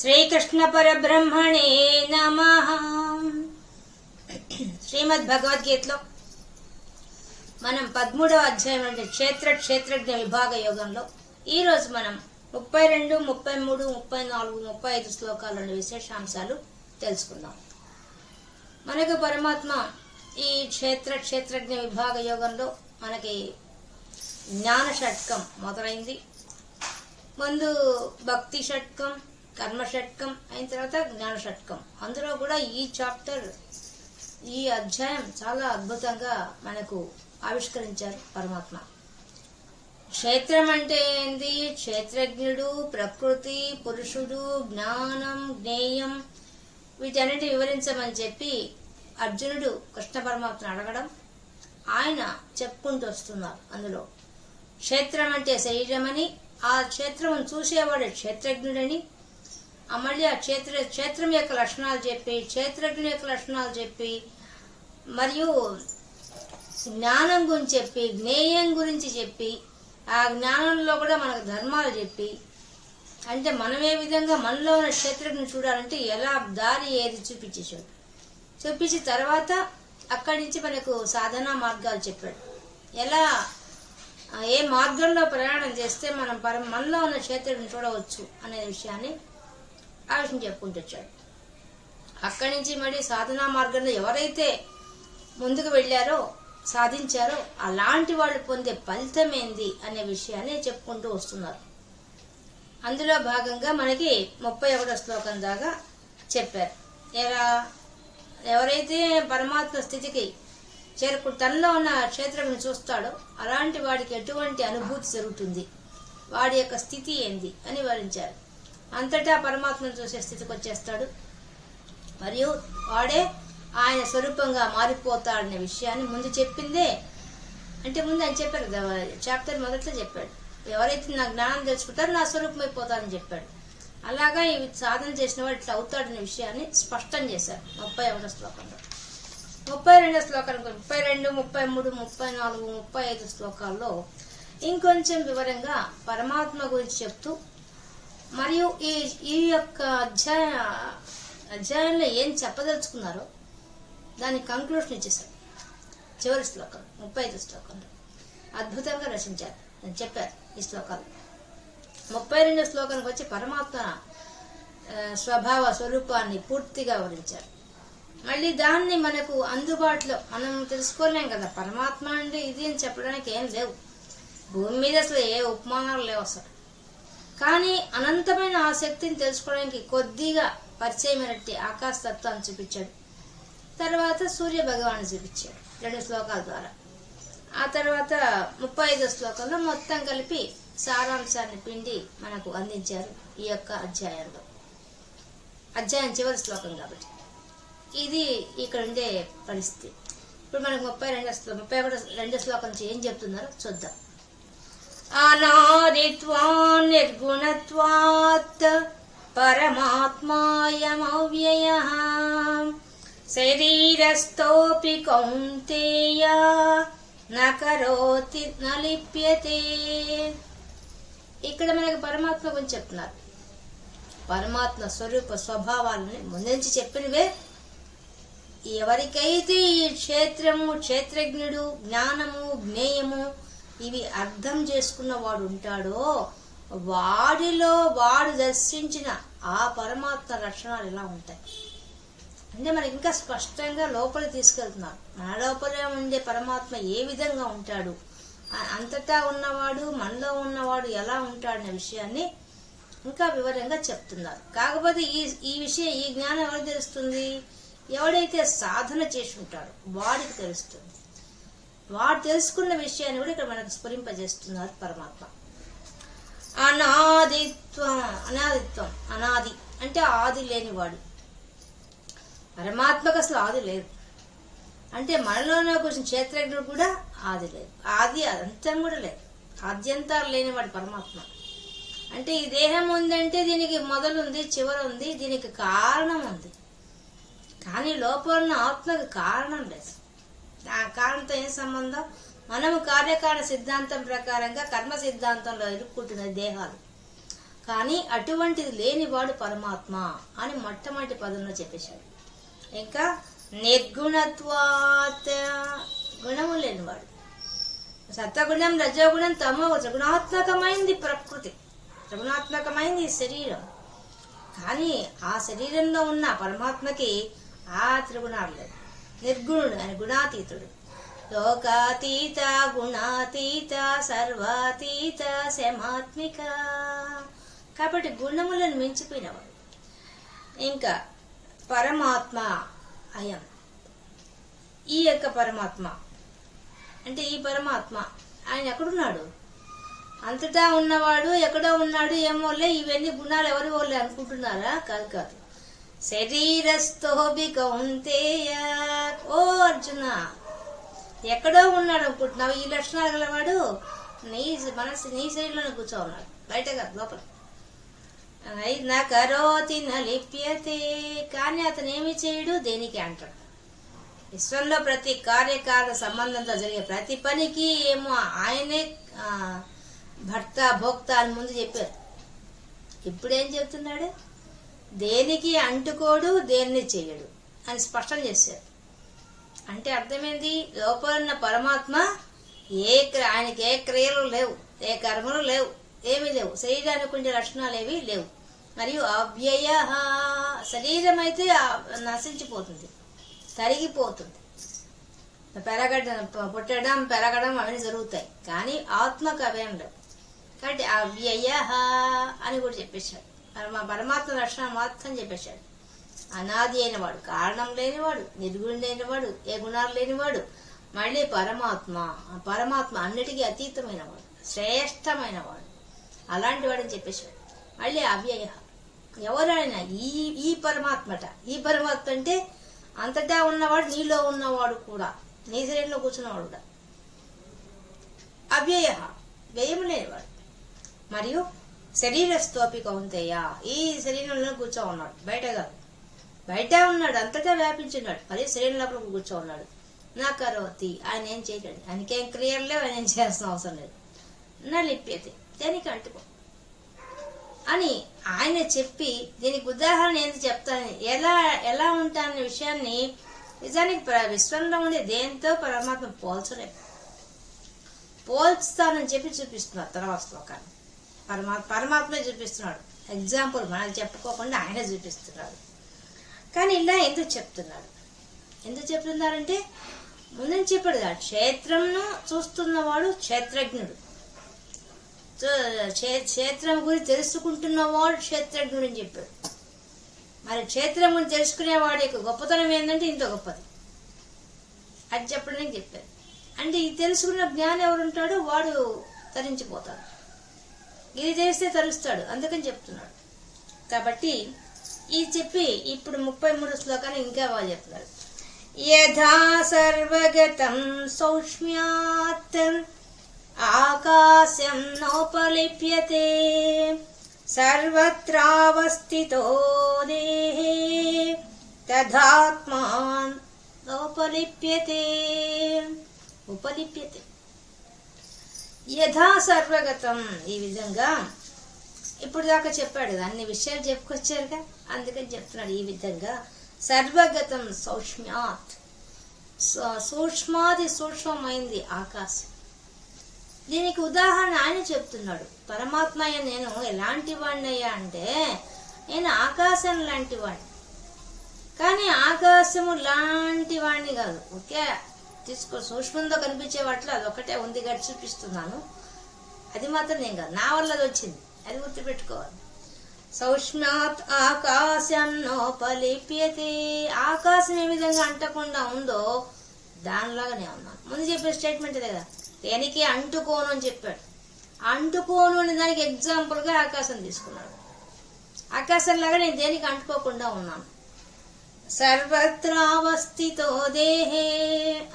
శ్రీకృష్ణ పరబ్రహ్మణే నమః. శ్రీమద్ భగవద్గీతలో మనం 13వ అధ్యాయం అంటే క్షేత్రజ్ఞ విభాగ యోగంలో ఈరోజు మనం 32, 33, 34, 35 శ్లోకాలను విశేషాంశాలు తెలుసుకుందాం. మనకు పరమాత్మ ఈ క్షేత్రజ్ఞ విభాగ యోగంలో మనకి జ్ఞాన షట్కం మొదలైంది. ముందు భక్తి షట్కం, కర్మ షట్కం అయిన తర్వాత జ్ఞాన షట్కం. అందులో కూడా ఈ అధ్యాయం చాలా అద్భుతంగా మనకు ఆవిష్కరించారు పరమాత్మ. క్షేత్రం అంటే ఏంది, క్షేత్రజ్ఞుడు, ప్రకృతి, పురుషుడు, జ్ఞానం, జ్ఞేయం, వీటన్నిటి వివరించమని చెప్పి అర్జునుడు కృష్ణ పరమాత్మను అడగడం ఆయన చెప్పుకుంటూ వస్తున్నారు. అందులో క్షేత్రం అంటే శరీరమని, ఆ క్షేత్రం చూసేవాడు క్షేత్రజ్ఞుడని, మళ్ళీ ఆ క్షేత్రం యొక్క లక్షణాలు చెప్పి, క్షేత్రజ్ఞుని యొక్క లక్షణాలు చెప్పి, మరియు జ్ఞానం గురించి చెప్పి, జ్ఞేయం గురించి చెప్పి, ఆ జ్ఞానంలో కూడా మనకు ధర్మాలు చెప్పి, అంటే మనం ఏ విధంగా మనలో ఉన్న క్షేత్రజ్ఞుని చూడాలంటే ఎలా దారి ఏది చూపించి తర్వాత అక్కడి నుంచి మనకు సాధనా మార్గాలు చెప్పాడు. ఎలా ఏ మార్గంలో ప్రయాణం చేస్తే మనం మనలో ఉన్న క్షేత్రుడిని చూడవచ్చు అనే విషయాన్ని ఆ విషయం చెప్పుకుంటూ వచ్చాడు. అక్కడి నుంచి మళ్ళీ సాధనా మార్గంలో ఎవరైతే ముందుకు వెళ్ళారో, సాధించారో అలాంటి వాళ్ళు పొందే ఫలితం ఏంది అనే విషయాన్ని చెప్పుకుంటూ వస్తున్నారు. అందులో భాగంగా మనకి 31వ శ్లోకం దాకా చెప్పారు. ఎవరైతే పరమాత్మ స్థితికి తనలో ఉన్న క్షేత్రం చూస్తాడో అలాంటి వాడికి ఎటువంటి అనుభూతి జరుగుతుంది, వాడి యొక్క స్థితి ఏంది అని వివరించారు. అంతటా పరమాత్మను చూసే స్థితికి వచ్చేస్తాడు, మరియు వాడే ఆయన స్వరూపంగా మారిపోతాడనే విషయాన్ని ముందు చెప్పిందే. అంటే ముందు ఆయన చెప్పారు కదా, చాప్టర్ మొదట్లో చెప్పాడు, ఎవరైతే నా జ్ఞానం తెలుసుకుంటారో నా స్వరూపం అయిపోతారని చెప్పాడు. అలాగా ఇవి సాధన చేసిన వాడు ఇట్లా అవుతాడనే విషయాన్ని స్పష్టం చేశారు 31వ శ్లోకంలో. 32వ శ్లోకానికి 32, 33, 34, 35 శ్లోకాల్లో ఇంకొంచెం వివరంగా పరమాత్మ గురించి చెప్తూ, మరియు ఈ యొక్క అధ్యాయంలో ఏం చెప్పదలుచుకున్నారో దాని కంక్లూషన్ ఇచ్చేసారు. చివరి శ్లోకం 35 శ్లోకంలో అద్భుతంగా రచించారు, చెప్పారు ఈ శ్లోకాలు. 32వ శ్లోకానికి వచ్చి పరమాత్మ స్వరూపాన్ని పూర్తిగా వివరించారు. మళ్ళీ దాన్ని మనకు అందుబాటులో మనం తెలుసుకోలేం కదా. పరమాత్మ అంటే ఇది అని చెప్పడానికి ఏం లేవు, భూమి మీద అసలు ఏ ఉపమానాలు లేవు అసలు. కానీ అనంతమైన ఆ శక్తిని తెలుసుకోవడానికి కొద్దిగా పరిచయమైనట్టు ఆకాశ తత్వాన్ని చూపించాడు. తర్వాత సూర్య భగవాన్ని చూపించాడు 2 శ్లోకాల ద్వారా. ఆ తర్వాత 35వ శ్లోకంలో మొత్తం కలిపి సారాంశాన్ని పిండి మనకు అందించారు ఈ యొక్క అధ్యాయంలో. అధ్యాయం చివరి శ్లోకం కాబట్టి ఇది ఇక్కడ ఉండే పరిస్థితి. ఇప్పుడు మనకు 31వ శ్లోకం నుంచి ఏం చెప్తున్నారో చూద్దాం. అనాదిత్వాన్ నిర్గుణత్వాత్ పరమాత్మాయమవ్యయః శరీరస్థోపి కౌంతేయ నకరోతి నలిప్యతే. ఇక్కడ మనకు పరమాత్మ గురించి చెప్తున్నారు. పరమాత్మ స్వరూప స్వభావాలని ముందుంచి చెప్పినవే. ఎవరికైతే ఈ క్షేత్రము, క్షేత్రజ్ఞుడు, జ్ఞానము, జ్ఞేయము ఇవి అర్థం చేసుకున్న వాడు ఉంటాడో వాడిలో వాడు దర్శించిన ఆ పరమాత్మ లక్షణాలు ఎలా ఉంటాయి అంటే మనకి ఇంకా స్పష్టంగా లోపల తీసుకెళ్తున్నారు. మన లోపలే ఉండే పరమాత్మ ఏ విధంగా ఉంటాడు, అంతటా ఉన్నవాడు మనలో ఉన్నవాడు ఎలా ఉంటాడనే విషయాన్ని ఇంకా వివరంగా చెప్తున్నారు. కాకపోతే ఈ విషయం, ఈ జ్ఞానం ఎవరికి తెలుస్తుంది, ఎవడైతే సాధన చేసి ఉంటాడో వాడికి తెలుస్తుంది. వాడు తెలుసుకున్న విషయాన్ని కూడా ఇక్కడ మనకు స్ఫురింపజేస్తున్నారు పరమాత్మ. అనాదిత్వం అనాది అంటే ఆది లేనివాడు. పరమాత్మకు అసలు ఆది లేదు. అంటే మనలోనే కూర్చున్న క్షేత్రజ్ఞుడు కూడా ఆది లేదు, ఆది అంతం కూడా లేదు, ఆద్యంతాలు లేనివాడు పరమాత్మ. అంటే ఈ దేహం ఉందంటే దీనికి మొదలుంది, చివరి ఉంది, దీనికి కారణం ఉంది. కానీ లోపల ఉన్న ఆత్మకు కారణం లేదు. ఆ కారణంతో ఏం సంబంధం? మనము కార్యకారణ సిద్ధాంతం ప్రకారంగా కర్మ సిద్ధాంతంలో ఇరుక్కుంటున్న దేహాలు. కానీ అటువంటిది లేనివాడు పరమాత్మ అని మొట్టమొదటి పదంలో చెప్పేశాడు. ఇంకా నిర్గుణత్వాత్, గుణము లేనివాడు. సత్వగుణం, రజోగుణం, తమో త్రిగుణాత్మకమైంది ప్రకృతి, త్రిగుణాత్మకమైంది శరీరం. కానీ ఆ శరీరంలో ఉన్న పరమాత్మకి ఆ త్రిగుణాలు లేవు. నిర్గుణుడు అని గుణాతీతుడు. లోకాతీత గుణాతీత సర్వాతీత శమాత్మిక. కాబట్టి గుణములను మించిపోయినవాడు. ఇంకా పరమాత్మ అయం, ఈ యొక్క పరమాత్మ అంటే ఈ పరమాత్మ ఆయన ఎక్కడున్నాడు? అంతటా ఉన్నవాడు ఎక్కడో ఉన్నాడు. ఏమోలే ఇవన్నీ గుణాలు ఎవరి వాళ్ళే అనుకుంటున్నారా? కాదు కాదు. శరీరస్థోభి కౌంతేయ, ఓ అర్జున ఎక్కడో ఉన్నాడు అనుకుంటున్నావు. ఈ లక్షణాలు గలవాడు నీ మనసు నీ శరీరంలోనే కూర్చో ఉన్నాడు, బయట కాదు లోపల. నా కరోతి నా లిప్యతే, కానీ అతను ఏమి చేయడు, దేనికి అంటాడు. విశ్వంలో ప్రతి కార్యకారణ సంబంధంతో జరిగే ప్రతి పనికి ఏమో ఆయనే భర్త భోక్త అని ముందు చెప్పారు. ఇప్పుడేం చెప్తున్నాడు? దేనికి అంటుకోడు, దేన్ని చేయడు అని స్పష్టం చేశారు. అంటే అర్థమైంది, లోపల ఉన్న పరమాత్మ ఆయనకి ఏ క్రియలు లేవు, ఏ కర్మలు లేవు, ఏమీ లేవు. శరీరానికి ఉండే లక్షణాలు ఏవి లేవు. మరియు అవ్యయ, శరీరం అయితే నశించిపోతుంది, తరిగిపోతుంది. పుట్టడం పెరగడం అవన్నీ జరుగుతాయి, కానీ ఆత్మకు అవేం లేవు. కాబట్టి అవ్యయ అని కూడా చెప్పేశాడు. పరమాత్మ లక్షణం మొత్తం చెప్పేశాడు. అనాది అయినవాడు, కారణం లేనివాడు, నిర్గుణం లేనివాడు, ఏ గుణాలు లేనివాడు. మళ్ళీ పరమాత్మ అన్నిటికీ అతీతమైన వాడు, శ్రేష్టమైన వాడు, అలాంటి వాడని చెప్పేశాడు. మళ్ళీ అవ్యయ, ఎవరైనా ఈ పరమాత్మట. ఈ పరమాత్మ అంటే అంతటా ఉన్నవాడు, నీలో ఉన్నవాడు కూడా, నీ శరీరంలో కూర్చున్నవాడు కూడా. అవ్యయ, వ్యయము లేనివాడు. మరియు శరీరస్థోపి కౌంతేయ, ఈ శరీరంలో కూర్చో ఉన్నాడు, బయట కాదు. బయట ఉన్నాడు, అంతటా వ్యాపించున్నాడు, మరి శరీరం లోపల కూర్చో ఉన్నాడు. నా కరోతి, ఆయన ఏం చేయలేడు, ఆయనకేం క్రియలు లేవు, ఆయన ఏం చేయాల్సిన అవసరం లేదు. నా లిప్యతే, దేనికి అంటుకో అని ఆయన చెప్పి, దీనికి ఉదాహరణ ఏంటి చెప్తానని, ఎలా ఉంటాననే విషయాన్ని నిజానికి విశ్వంలో ఉండే దేంతో పరమాత్మ పోల్చలేదు. పోల్చుతానని చెప్పి చూపిస్తున్నారు తర్వాత శ్లోకాన్ని. పరమాత్మే చూపిస్తున్నాడు. ఎగ్జాంపుల్ మనకు చెప్పుకోకుండా ఆయనే చూపిస్తున్నాడు. కానీ ఇలా ఎందుకు చెప్తున్నారంటే ముందని చెప్పాడు కదా, క్షేత్రంను చూస్తున్నవాడు క్షేత్రజ్ఞుడు, క్షేత్రం గురించి తెలుసుకుంటున్నవాడు క్షేత్రజ్ఞుడు అని చెప్పాడు. మరి క్షేత్రం గురించి తెలుసుకునేవాడి యొక్క గొప్పతనం ఏంటంటే ఇంత గొప్పది అది చెప్పడానికి చెప్పారు. అంటే ఇది తెలుసుకున్న జ్ఞానం ఎవరుంటాడో వాడు తరించిపోతాడు, ఇది తెలిస్తే తరుస్తాడు, అందుకని చెప్తున్నాడు. కాబట్టి ఇది చెప్పి ఇప్పుడు 33 శ్లోకాన్ని ఇంకా బాగా చెప్తున్నాడు. యథా సర్వగతం సౌక్ష్మ్యాత్ ఆకాశం నోపలిప్యతే సర్వత్రావస్థితో దేహే తథాత్మాన్ నోపలిప్యతే. ఉపలిప్యతే యథా సర్వగతం, ఈ విధంగా ఇప్పుడు దాకా చెప్పాడు కదా, అన్ని విషయాలు చెప్పుకొచ్చారుగా, అందుకని చెప్తున్నాడు. ఈ విధంగా సర్వగతం సౌక్ష్మ్యాత్, సూక్ష్మాది సూక్ష్మమైంది ఆకాశం. దీనికి ఉదాహరణ ఆయన చెప్తున్నాడు. పరమాత్మ నేను ఎలాంటి వాడినయ్యా అంటే, నేను ఆకాశం లాంటి వాడిని, కానీ ఆకాశము లాంటి వాడిని కాదు. ఓకే, సూక్ష్మంతో కనిపించే వాటిలో అదొకటే ఉంది గట్టి చూపిస్తున్నాను, అది మాత్రం నేను కాదు, నా వల్ల అది వచ్చింది, అది గుర్తుపెట్టుకోవాలి. సౌక్ష్మ్యాత్ ఆకాశం నోపలిప్యతే, ఆకాశం ఏ విధంగా అంటకుండా ఉందో దానిలాగా నేను ఉన్నాను. ముందు చెప్పే స్టేట్మెంట్ కదా, దేనికి అంటుకోను అని చెప్పాడు. అంటుకోను అనే దానికి ఎగ్జాంపుల్గా ఆకాశం తీసుకున్నాడు. ఆకాశంలాగా నేను దేనికి అంటుకోకుండా ఉన్నాను. సర్వత్రావస్థితో దేహే,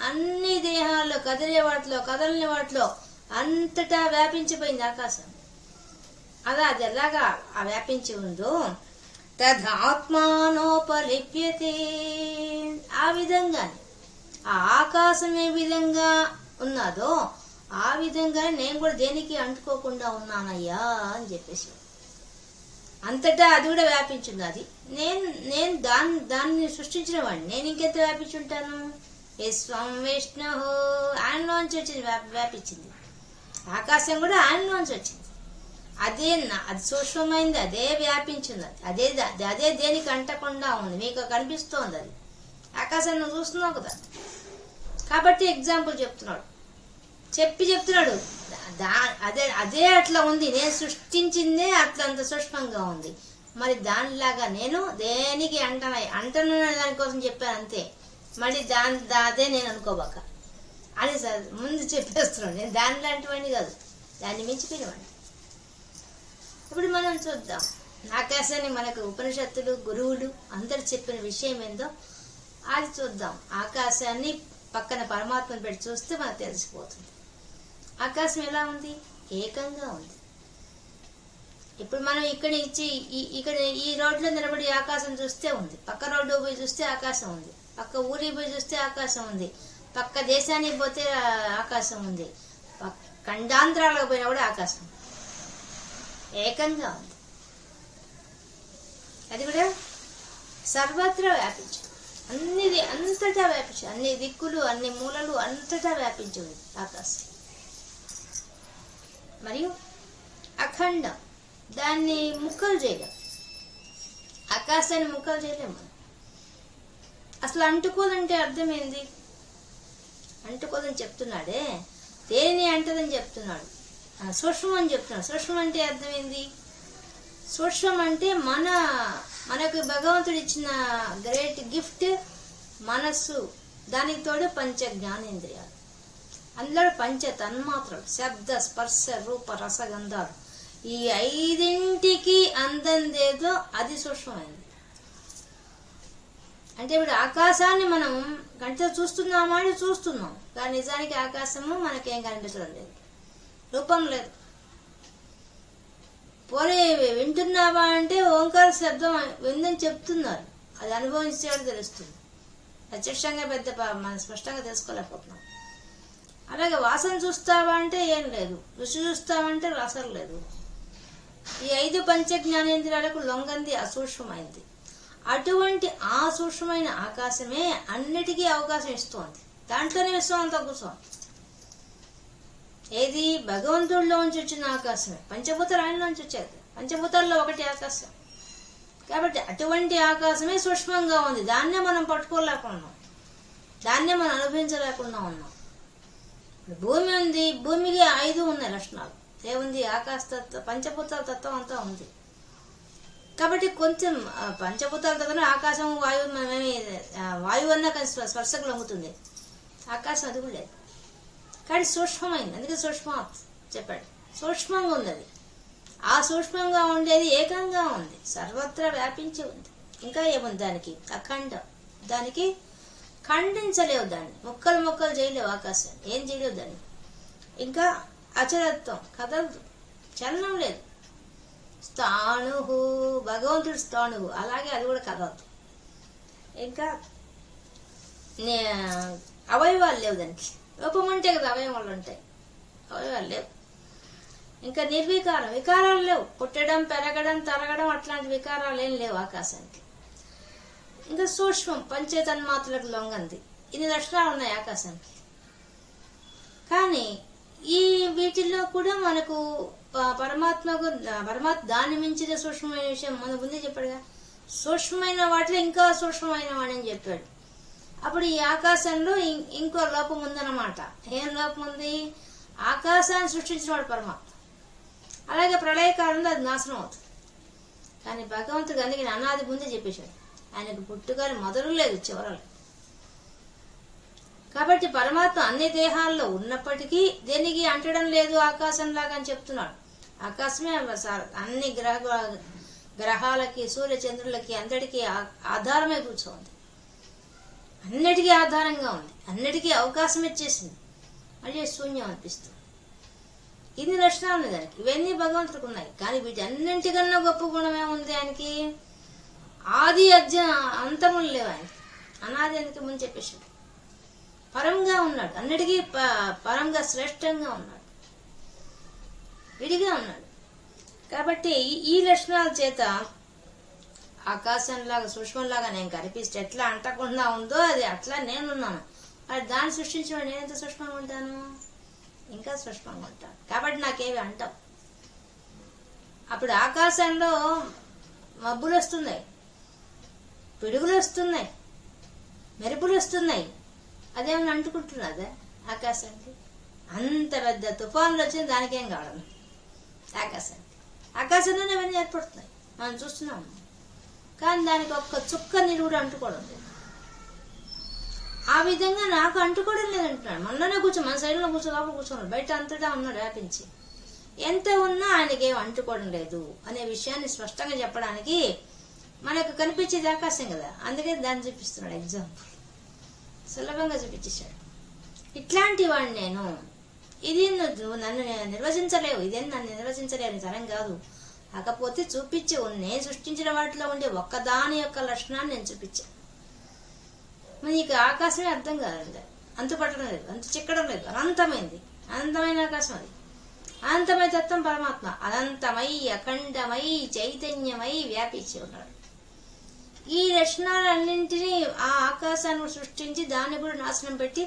అన్ని దేహాల్లో, కదిలే వాటిలో కదలని వాటిలో అంతటా వ్యాపించిపోయింది ఆకాశం. అది ఎలాగా వ్యాపించి ఉందో తదాత్మానోపలిప్యతే, ఆ విధంగా ఆ ఆకాశం ఏ విధంగా ఉన్నదో ఆ విధంగా నేను కూడా దేనికి అంటుకోకుండా ఉన్నానయ్యా అని చెప్పేసి. అంతటా అది కూడా వ్యాపించింది. అది నేను నేను దాన్ని సృష్టించిన వాడిని. నేను ఇంకెంత వ్యాపించుంటాను? విశ్వం విష్ణు ఆయనలోంచి వచ్చింది, వ్యాపించింది. ఆకాశం కూడా ఆయనలోంచి వచ్చింది. అది సూక్ష్మమైంది, అదే వ్యాపించింది. అదే దేనికి అంటకుండా ఉంది. మీకు కనిపిస్తోంది అది. ఆకాశం నువ్వు చూస్తున్నావు కదా. కాబట్టి ఎగ్జాంపుల్ చెప్తున్నాడు. చెప్తున్నాడు అదే అట్లా ఉంది. నేను సృష్టించిందే అట్లా అంత సూక్ష్మంగా ఉంది. మరి దానిలాగా నేను దేనికి అంటను దానికోసం చెప్పాను అంతే. మళ్ళీ అదే నేను అనుకోబాక అని సార్ ముందు చెప్పేస్తున్నాడు. నేను దాని లాంటివాడిని కాదు, దాన్ని మించిపోయినవాడిని. ఇప్పుడు మనం చూద్దాం ఆకాశాన్ని మనకు ఉపనిషత్తులు గురువులు అందరు చెప్పిన విషయం ఏందో అది చూద్దాం. ఆకాశాన్ని పక్కన పరమాత్మను పెట్టి చూస్తే మనకు తెలిసిపోతుంది. ఆకాశం ఎలా ఉంది? ఏకంగా ఉంది. ఇప్పుడు మనం ఇక్కడ ఈ రోడ్లో నిలబడి ఆకాశం చూస్తే ఉంది, పక్క రోడ్డు పోయి చూస్తే ఆకాశం ఉంది, పక్క ఊరికి పోయి చూస్తే ఆకాశం ఉంది, పక్క దేశానికి పోతే ఆకాశం ఉంది, ఖండాంతరాలకు పోయినా కూడా ఆకాశం ఏకంగా ఉంది. అది కూడా సర్వత్రా వ్యాపించింది. అంతటా వ్యాపించింది. అన్ని దిక్కులు అన్ని మూలలు అంతటా వ్యాపించింది ఆకాశం. మరియు అఖండం. దాన్ని ముక్కలు చేయలేం. ఆకాశాన్ని ముక్కలు చేయలేము. అసలు అంటుకోదంటే అర్థం ఏంది? అంటుకోదని చెప్తున్నాడే, దేనిని అంటదని చెప్తున్నాడు. సూక్ష్మం అని చెప్తున్నాడు. సూక్ష్మం అంటే అర్థం ఏంది? సూక్ష్మం అంటే మనకు భగవంతుడు ఇచ్చిన గ్రేట్ గిఫ్ట్ మనస్సు. దానికి తోడు పంచ జ్ఞానేంద్రియాలు. అందులో పంచ తన్మాత్రలు, శబ్ద స్పర్శ రూప రసగంధాలు. ఈ 5ంటికి అందందేదో అది సూక్ష్మమైంది. అంటే ఇప్పుడు ఆకాశాన్ని మనం కంటితో చూస్తున్నామా అని చూస్తున్నాం, కానీ నిజానికి ఆకాశము మనకేం కనిపించడం లేదు, రూపం లేదు. పోనీ వింటున్నావా అంటే ఓంకార శబ్దం విందని చెప్తున్నారు, అది అనుభవించేవాడు తెలుస్తుంది. ప్రత్యక్షంగా మనం స్పష్టంగా తెలుసుకోలేకపోతున్నాం. అలాగే వాసన చూస్తావా అంటే ఏం లేదు, రుచి చూస్తావంటే రసం లేదు. ఈ 5 పంచ జ్ఞానేంద్రియాలకు లొంగంది అసూక్ష్మమైంది. అటువంటి ఆ సూక్ష్మమైన ఆకాశమే అన్నిటికీ అవకాశం ఇస్తోంది. దాంట్లోనే విశ్వం అంతా కూర్చోంది. ఏది? భగవంతుడిలోంచి వచ్చిన ఆకాశమే. పంచభూతాలు ఆయనలోంచి వచ్చేది. పంచభూతాల్లో ఒకటి ఆకాశం. కాబట్టి అటువంటి ఆకాశమే సూక్ష్మంగా ఉంది. దాన్నే మనం పట్టుకోలేకున్నాం, దాన్నే మనం అనుభవించలేకుండా ఉన్నాం. భూమి ఉంది, భూమికి 5 ఉన్నాయి లక్షణాలు. ఏముంది? ఆకాశ తత్వం, పంచభూతాల తత్వం అంతా ఉంది. కాబట్టి కొంచెం పంచభూతాల తత్వం ఆకాశం వాయువు వాయువు అన్నా స్పర్శకు లొంగుతుంది. ఆకాశం అది కూడా లేదు. కానీ సూక్ష్మమైంది, అందుకే సూక్ష్మ చెప్పాడు. సూక్ష్మంగా ఉంది అది. ఆ సూక్ష్మంగా ఉండేది ఏకంగా ఉంది, సర్వత్రా వ్యాపించి ఉంది. ఇంకా ఏముంది దానికి? అఖండం. దానికి ఖండించలేవు, దాన్ని ముక్కలు చేయలేవు. ఆకాశాన్ని ఏం చేయలేవు దాన్ని. ఇంకా అచలత్వం, కదలదు, చలనం లేదు. స్థాణువు, భగవంతుడు స్థాణువు, అలాగే అది కూడా కదలదు. ఇంకా అవయవాలు లేవు దానికి. రూపం ఉంటే కదా అవయవాలు ఉంటాయి, అవయవాలు లేవు. ఇంకా నిర్వికారం, వికారాలు లేవు. పుట్టడం, పెరగడం, తరగడం అట్లాంటి వికారాలు ఏం లేవు ఆకాశానికి. ఇంకా సూక్ష్మం, పంచతన్మాత్రలకు లొంగంది. ఇన్ని లక్షణాలు ఉన్నాయి ఆకాశానికి. కానీ ఈ వీటిల్లో కూడా మనకు పరమాత్మ దాన్ని మించిన సూక్ష్మమైన విషయం మన ముందే చెప్పాడుగా. సూక్ష్మమైన వాటిలో ఇంకా సూక్ష్మమైన వాడని చెప్పాడు. అప్పుడు ఈ ఆకాశంలో ఇంకో లోపం ఉందన్నమాట. ఏం లోపం ఉంది? ఆకాశాన్ని సృష్టించిన వాడు పరమాత్మ. అలాగే ప్రళయకాలంలో అది నాశనం అవుతుంది. కానీ భగవంతుడు అందుకని అనాది ముందే చెప్పేశాడు. ఆయనకు పుట్టుకని మొదలు లేదు, చివరలు. కాబట్టి పరమాత్మ అన్ని దేహాల్లో ఉన్నప్పటికీ దేనికి అంటడం లేదు ఆకాశంలాగా అని చెప్తున్నాడు. ఆకాశమే అన్ని గ్రహాలకి, సూర్యచంద్రులకి, అందరికీ ఆధారమే కూర్చోంది. అన్నిటికీ ఆధారంగా ఉంది, అన్నిటికీ అవకాశం ఇచ్చేసింది. మళ్ళీ శూన్యం అనిపిస్తుంది. ఇన్ని లక్షణాలు ఉన్నాయి దానికి. ఇవన్నీ భగవంతుడికి ఉన్నాయి. కానీ వీటి అన్నింటికన్నా గొప్ప గుణం ఏముంది ఆయనకి? ఆది అంతములు లేవు ఆయనకి. అనాది అందుకే ముందు చెప్పేశాడు. పరంగా ఉన్నాడు, అన్నిటికీ పరంగా శ్రేష్టంగా ఉన్నాడు, విడిగా ఉన్నాడు. కాబట్టి ఈ లక్షణాల చేత ఆకాశంలాగా సూక్ష్మంలాగా నేను కనిపిస్తే ఎట్లా అంటకుండా ఉందో అది అట్లా నేనున్నాను. మరి దాన్ని సృష్టించిన నేను ఎంత సూక్ష్మంగా ఉంటాను, ఇంకా సూక్ష్మంగా ఉంటాను. కాబట్టి నాకేవి అంటావు. అప్పుడు ఆకాశంలో మబ్బులు వస్తున్నాయి, పిడుగులు వస్తున్నాయి, మెరుపులు వస్తున్నాయి, అదేమన్నా అంటుకుంటున్నదా ఆకాశానికి? అంత పెద్ద తుఫాన్లు వచ్చింది, దానికేం కావడం ఆకాశానికి. ఆకాశంలోనే అవన్నీ ఏర్పడుతున్నాయి, మనం చూస్తున్నాం. కానీ దానికి ఒక్క చుక్క నీరు కూడా అంటుకోవడం లేదు. ఆ విధంగా నాకు అంటుకోవడం లేదంటున్నాడు. మనలోనే మన సైడ్లో లోపల కూర్చున్నాడు, బయట అంతటా ఉన్నాడు వ్యాపించి. ఎంత ఉన్నా ఆయనకేం అంటుకోవడం లేదు అనే విషయాన్ని స్పష్టంగా చెప్పడానికి మనకు కనిపించేది ఆకాశం కదా, అందుకే దాన్ని చూపిస్తున్నాడు. ఎగ్జాంపుల్ సులభంగా చూపించేశాడు. ఇట్లాంటి వాడిని నేను, ఇది నువ్వు నన్ను నిర్వచించలేవు, ఇదేం నన్ను నిర్వచించలేని తరం కాదు. కాకపోతే చూపించి నేను సృష్టించిన వాటిలో ఉండే ఒక్కదాని యొక్క లక్షణాన్ని నేను చూపించాను. నీకు ఆకాశమే అర్థం కాదండి, అంతు పట్టడం లేదు, అంతు చిక్కడం లేదు, అనంతమైంది, అనంతమైన ఆకాశం అది. అనంతమై తత్వం పరమాత్మ అనంతమై అఖండమై చైతన్యమై వ్యాపించి ఉన్నాడు. ఈ లక్షణాలన్నింటినీ ఆ ఆకాశాన్ని సృష్టించి దాన్ని కూడా నాశనం పెట్టి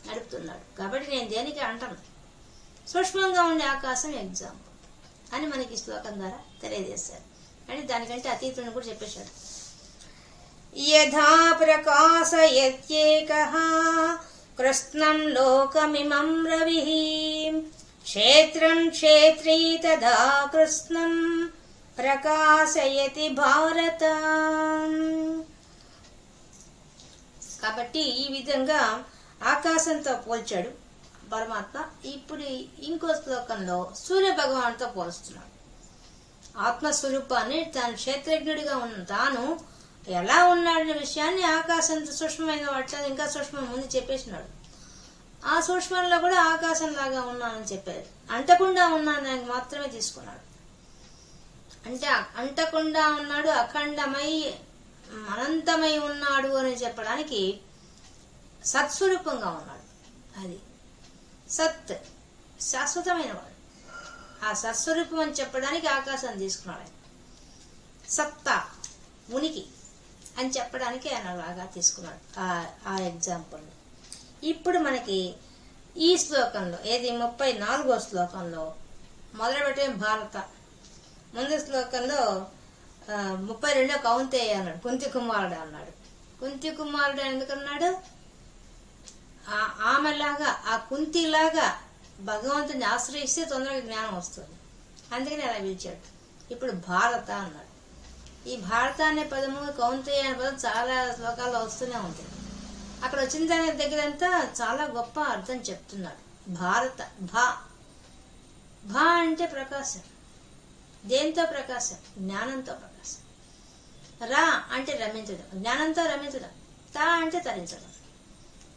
నడుపుతున్నాడు. కాబట్టి నేను దేనికి అంటాను, సూక్ష్మంగా ఉండే ఆకాశం ఎగ్జాంపుల్ అని మనకి శ్లోకం ద్వారా తెలియజేశారు. అంటే దానికంటే అతీతుని కూడా చెప్పేశాడు. యథా ప్రకాశయత్యేకః కృష్ణం లోకమిమం రవిః క్షేత్రం క్షేత్రీ తదా కృష్ణం ప్రకాశయతి భారత. కాబట్టి ఈ విధంగా ఆకాశంతో పోల్చాడు పరమాత్మ. ఇప్పుడు ఇంకో శ్లోకంలో సూర్య భగవానుతో పోలుస్తున్నాడు. ఆత్మస్వరూపాన్ని తాను క్షేత్రజ్ఞుడిగా ఉన్న తాను ఎలా ఉన్నాడనే విషయాన్ని ఆకాశంతో సూక్ష్మమైన వాటిలో ఇంకా సూక్ష్మం ముందు చెప్పేసినాడు. ఆ సూక్ష్మంలో కూడా ఆకాశంలాగా ఉన్నానని చెప్పారు. అంటకుండా ఉన్నానని మాత్రమే తీసుకున్నాడు. అంటే అంటకుండా ఉన్నాడు, అఖండమై అనంతమై ఉన్నాడు అని చెప్పడానికి సత్స్వరూపంగా ఉన్నాడు. అది సత్, శాశ్వతమైన వాడు. ఆ సత్స్వరూపం అని చెప్పడానికి ఆకాశాన్ని తీసుకున్నాడు. సత్తా, ఉనికి అని చెప్పడానికి ఆయన అలాగా తీసుకున్నాడు ఆ ఎగ్జాంపుల్. ఇప్పుడు మనకి ఈ శ్లోకంలో ఏది 34వ శ్లోకంలో మొదలుపెట్టే భారత. ముందు శ్లోకంలో 32 కౌంతేయ అన్నాడు, కుంతి కుమారుడు అన్నాడు. కుంతి కుమారుడు ఎందుకన్నాడు? ఆమెలాగా ఆ కుంతిలాగా భగవంతుని ఆశ్రయిస్తే తొందరగా జ్ఞానం వస్తుంది, అందుకని అలా పిలిచాడు. ఇప్పుడు భారత అన్నాడు. ఈ భారత అనే పదము, కౌంతేయ అనే పదం చాలా శ్లోకాల్లో వస్తూనే ఉంటుంది. అక్కడ వచ్చిన దాని దగ్గరంతా చాలా గొప్ప అర్థం చెప్తున్నాడు. భారత, భా అంటే ప్రకాశం. దేంతో ప్రకాశం? జ్ఞానంతో ప్రకాశం. రా అంటే రమించడం, జ్ఞానంతో రమించడం. తా అంటే తరించడం,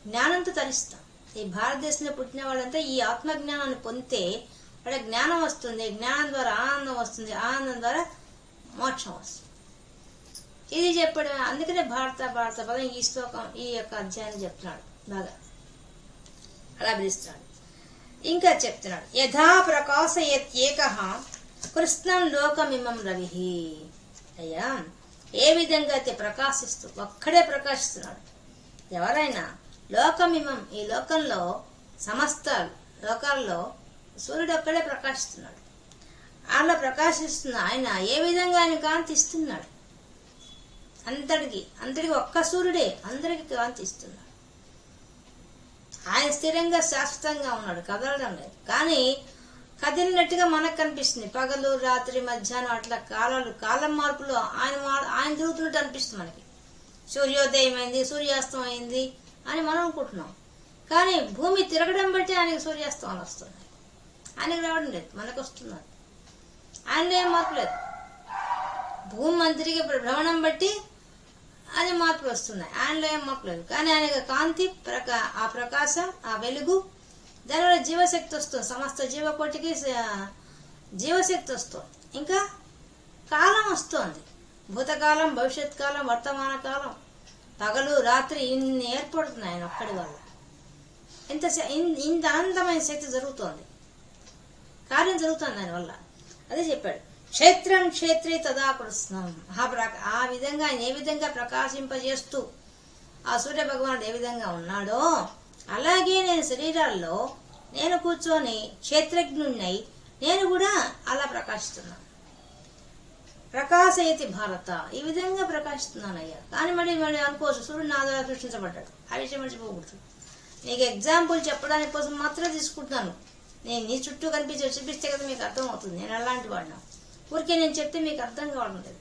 జ్ఞానంతో తరిస్తాం. ఈ భారతదేశంలో పుట్టిన వాళ్ళంతా ఈ ఆత్మజ్ఞానాన్ని పొందితే వాళ్ళ జ్ఞానం వస్తుంది, జ్ఞానం ద్వారా ఆనందం వస్తుంది, ఆనందం ద్వారా మోక్షం వస్తుంది. ఇది చెప్పడం, అందుకనే భారత పదం ఈ శ్లోకం ఈ యొక్క అధ్యాయం చెప్తున్నాడు. బాగా అలా పిలుస్తున్నాడు. ఇంకా చెప్తున్నాడు, యథా ప్రకాశయత్యేకః కృష్ణం లోకమిమం రవిః. అయ్యా, ఏ విధంగా అయితే ప్రకాశిస్తూ ఒక్కడే ప్రకాశిస్తున్నాడు. ఎవరైనా లోకమిమం, ఈ లోకంలో సమస్త లోకాల్లో సూర్యుడు ఒక్కడే ప్రకాశిస్తున్నాడు. అలా ప్రకాశిస్తున్న ఆయన ఏ విధంగా ఆయన కాంతి ఇస్తున్నాడు? అంతటికి ఒక్క సూర్యుడే అందరికి కాంతి ఇస్తున్నాడు. ఆయన స్థిరంగా శాశ్వతంగా ఉన్నాడు, కదలడం లేదు. కానీ కదిలినట్టుగా మనకు కనిపిస్తుంది. పగలు రాత్రి మధ్యాహ్నం అట్లా కాలం మార్పులో ఆయన తిరుగుతున్నట్టు అనిపిస్తుంది మనకి. సూర్యోదయం అయింది, సూర్యాస్తం అయింది అని మనం అనుకుంటున్నాం. కానీ భూమి తిరగడం బట్టి ఆయనకి సూర్యాస్తమాలు వస్తున్నాయి. ఆయనకి రావడం లేదు, మనకు వస్తున్నారు. ఆయనలో ఏం మార్పు లేదు. భూమి మన తిరిగే భ్రమణం బట్టి అది మార్పులు వస్తున్నాయి. ఆయనలో ఏం మార్పు లేదు. కానీ ఆయన కాంతి, ఆ ప్రకాశం, ఆ వెలుగు, దానివల్ల జీవశక్తి వస్తుంది. సమస్త జీవకోటికి జీవశక్తి వస్తుంది. ఇంకా కాలం వస్తుంది. భూతకాలం, భవిష్యత్ కాలం, వర్తమాన కాలం, పగలు రాత్రి ఇన్ని ఏర్పడుతున్నాయి ఆయన ఒక్కడి వల్ల. ఇంత అనంతమైన శక్తి జరుగుతోంది, కార్యం జరుగుతుంది దానివల్ల. అదే చెప్పాడు, క్షేత్రం క్షేత్రే తదా కృష్ణం. ఆ విధంగా ఆయన ఏ విధంగా ప్రకాశింపజేస్తూ ఆ సూర్య భగవానుడు ఏ విధంగా ఉన్నాడో అలాగే నేను శరీరాల్లో నేను కూర్చొని క్షేత్రజ్ఞుణ్ణి నేను కూడా అలా ప్రకాశిస్తున్నాను. ప్రకాశయతి భారత, ఈ విధంగా ప్రకాశిస్తున్నానయ్యా. కానీ మళ్ళీ అనుకోవచ్చు సూర్యుడు నా ద్వారా సృష్టించబడ్డాడు, ఆ విషయం మర్చిపోకూడదు. నీకు ఎగ్జాంపుల్ చెప్పడానికి కోసం మాత్రమే తీసుకుంటున్నాను. నేను నీ చుట్టూ చూపిస్తే కదా మీకు అర్థం అవుతుంది. నేను అలాంటి వాడినా, ఊరికే నేను చెప్తే మీకు అర్థం కావడం లేదు.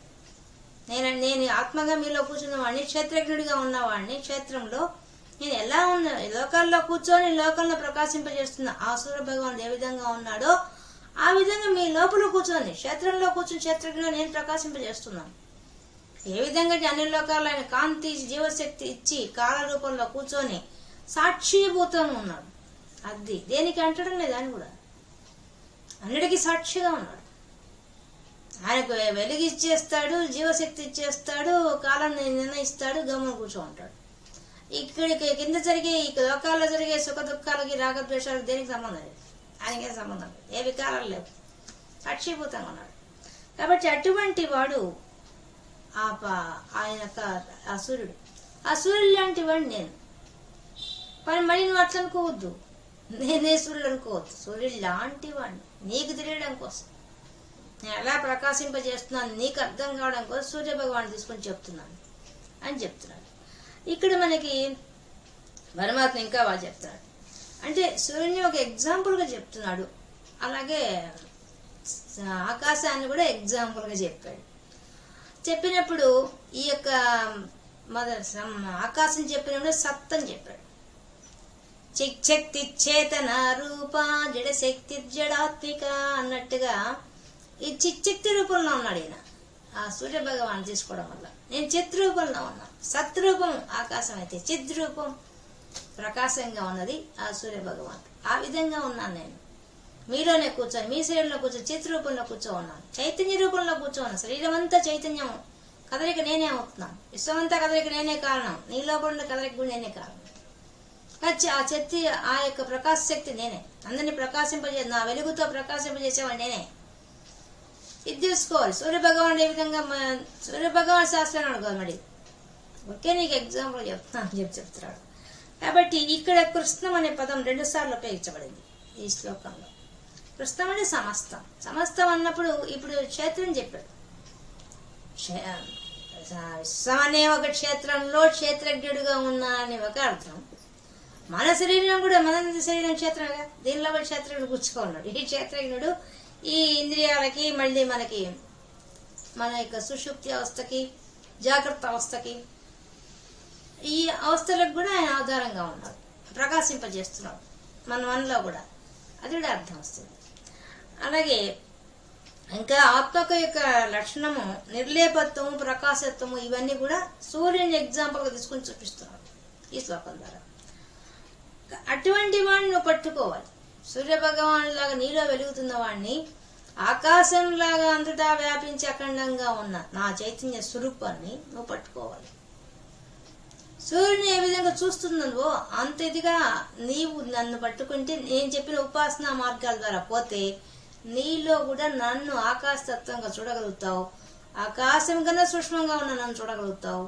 నేను ఆత్మగా మీలో కూర్చున్న వాడిని, క్షేత్రజ్ఞుడిగా ఉన్నవాడిని. క్షేత్రంలో నేను ఎలా ఉన్నా లోకాల్లో కూర్చొని లోకంలో ప్రకాశింపజేస్తున్నా ఆ సూర్య భగవానుడు ఏ విధంగా ఉన్నాడో ఆ విధంగా మీ లోపల కూర్చొని క్షేత్రంలో కూర్చొని క్షేత్రజ్ఞుడు నేను ప్రకాశింపజేస్తున్నాను. ఏ విధంగా అన్ని లోకాల్లో ఆయన కాంతి జీవశక్తి ఇచ్చి కాల రూపంలో కూర్చొని సాక్షిభూతంగా ఉన్నాడు. అది దేనికి అంటడం లేదు, ఆయన కూడా అన్నిటికీ సాక్షిగా ఉన్నాడు. ఆయనకు వెలుగిచ్చేస్తాడు, జీవశక్తి ఇచ్చేస్తాడు, కాలాన్ని నిర్ణయిస్తాడు, గమనం కూర్చో ఉంటాడు. ఇక్కడికి కింద జరిగే ఈ లోకాల్లో జరిగే సుఖ దుఃఖాలకి రాగద్వేషాలకు దేనికి సంబంధం లేదు, ఆయనకేం సంబంధం లేదు, ఏ వికారాలు లేవు, సాక్షిభూతంగా ఉన్నాడు. కాబట్టి అటువంటి వాడు ఆయన సూర్యుడు. ఆ సూర్యుడు లాంటి వాడు నేను. కానీ మళ్ళీ నువ్వు అట్లా అనుకోవద్దు, నేనే సూర్యుడు అనుకోవద్దు. సూర్యుడు లాంటి వాడిని నీకు తెలియడం కోసం నేను ఎలా ప్రకాశింపజేస్తున్నాను నీకు అర్థం కావడం కోసం సూర్య భగవాన్ తీసుకొని చెప్తున్నాను అని చెప్తున్నాడు. ఇక్కడ మనకి పరమాత్మ ఇంకా బాగా చెప్తున్నాడు. అంటే సూర్యుని ఒక ఎగ్జాంపుల్గా చెప్తున్నాడు, అలాగే ఆకాశాన్ని కూడా ఎగ్జాంపుల్గా చెప్పాడు. చెప్పినప్పుడు ఈ యొక్క ఆకాశం చెప్పినప్పుడు సత్తని చెప్పాడు. చిక్శక్తి చేతన రూప జడశక్తి జడాత్మిక అన్నట్టుగా ఈ చిక్శక్తి రూపంలో ఉన్నాడు ఈయన. ఆ సూర్య భగవాన్ తీసుకోవడం వల్ల నేను చిత్ రూపంలో ఉన్నాను. సత్రూపం ఆకాశం అయితే చిత్ రూపం ప్రకాశంగా ఉన్నది ఆ సూర్య భగవాన్. ఆ విధంగా ఉన్నాను నేను. మీలోనే కూర్చొని మీ శరీరంలో కూర్చొని చిత్ రూపంలో కూర్చో ఉన్నాను, చైతన్య రూపంలో కూర్చో ఉన్నాను. శరీరం అంతా చైతన్యం, కదలిక నేనే అవుతున్నాను. విశ్వమంతా కదలిక నేనే కారణం, నీ లోపల కదలిక కూడా నేనే కారణం. ఆ శక్తి ఆ యొక్క ప్రకాశ శక్తి నేనే. అందరినీ ప్రకాశింపజే నా వెలుగుతో ప్రకాశింపజేసేవాడు నేనే. ఇది తెలుసుకోవాలి. సూర్యభగవానుడు ఏ విధంగా సూర్యభగవాన్ శాస్త్రం అడుగు మరి ఓకే నీకు ఎగ్జాంపుల్ చెప్తున్నాడు. కాబట్టి ఇక్కడ కృష్ణం అనే పదం 2 సార్లు ఉపయోగించబడింది ఈ శ్లోకంలో. కృష్ణం అంటే సమస్తం. సమస్తం అన్నప్పుడు ఇప్పుడు క్షేత్రం చెప్పాడు. విశ్వం అనే ఒక క్షేత్రంలో క్షేత్రజ్ఞుడుగా ఉన్నా అని ఒక అర్థం. మన శరీరం కూడా మన శరీరం క్షేత్రంగా, దీనిలో కూడా క్షేత్రజ్ఞుడు కూర్చుకున్నాడు. ఈ క్షేత్రజ్ఞుడు ఈ ఇంద్రియాలకి మళ్ళీ మనకి మన యొక్క సుషుప్తి అవస్థకి జాగ్రత్త అవస్థకి ఈ అవస్థలకు కూడా ఆయన ఆధారంగా ఉన్నాడు, ప్రకాశింపజేస్తున్నాడు మన మనలో కూడా. అది కూడా అర్థం వస్తుంది. అలాగే ఇంకా ఆత్మక యొక్క లక్షణము నిర్లేపత్వము ప్రకాశత్వము ఇవన్నీ కూడా సూర్యుని ఎగ్జాంపుల్గా తీసుకుని చూపిస్తున్నాడు ఈ శ్లోకం ద్వారా. అటువంటి వాడిని నువ్వు పట్టుకోవాలి. సూర్య భగవాన్ లాగా నీలో వెలుగుతున్న వాడిని, ఆకాశంలాగా అంతటా వ్యాపించి అఖండంగా ఉన్న నా చైతన్య స్వరూపాన్ని నువ్వు పట్టుకోవాలి. సూర్యుని ఏ విధంగా చూస్తున్నావో అంత ఇదిగా నీవు నన్ను పట్టుకుంటే, నేను చెప్పిన ఉపాసనా మార్గాల ద్వారా పోతే నీలో కూడా నన్ను ఆకాశతత్వంగా చూడగలుగుతావు. ఆకాశం కన్నా సూక్ష్మంగా ఉన్న నన్ను చూడగలుగుతావు.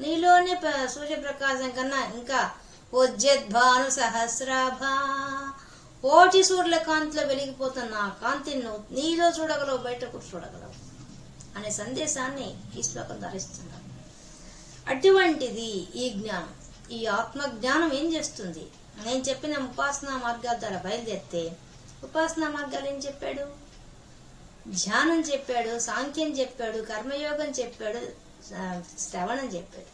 నీలోనే సూర్యప్రకాశం కన్నా ఇంకా ఉజ్జద్భాను సహస్రాభా కోటి సూర్యుల కాంతిలో వెలిగిపోతున్న ఆ కాంతిని నువ్వు నీలో చూడగలవు, బయట కూడా చూడగలవు అనే సందేశాన్ని ఈ శ్లోకం ధరిస్తున్నాడు. అటువంటిది ఈ జ్ఞానం. ఈ ఆత్మ జ్ఞానం ఏం చేస్తుంది? నేను చెప్పిన ఉపాసనా మార్గాల ద్వారా బయలుదేరితే ఉపాసనా మార్గాలు ఏం చెప్పాడు? ధ్యానం చెప్పాడు, సాంఖ్యం చెప్పాడు, కర్మయోగం చెప్పాడు, శ్రవణం చెప్పాడు.